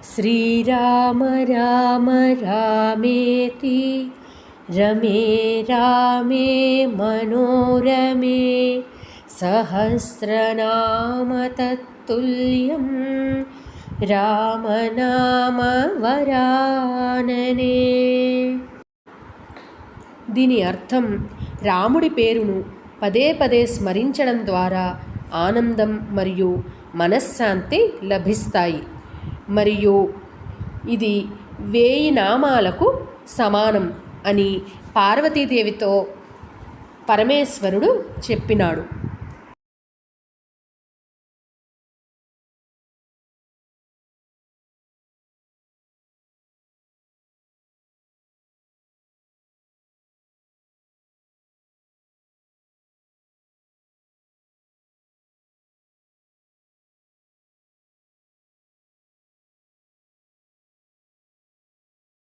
శ్రీరామ రామ రామేతి రమే రామే మనోరమే సహస్రనామ తత్తుల్యం రామనామ వరాననే. దీని అర్థం రాముడి పేరును పదే పదే స్మరించడం ద్వారా ఆనందం మరియు మనశ్శాంతి లభిస్తాయి మరియు ఇది 1000 నామాలకు సమానం అని పార్వతీదేవితో పరమేశ్వరుడు చెప్పినాడు.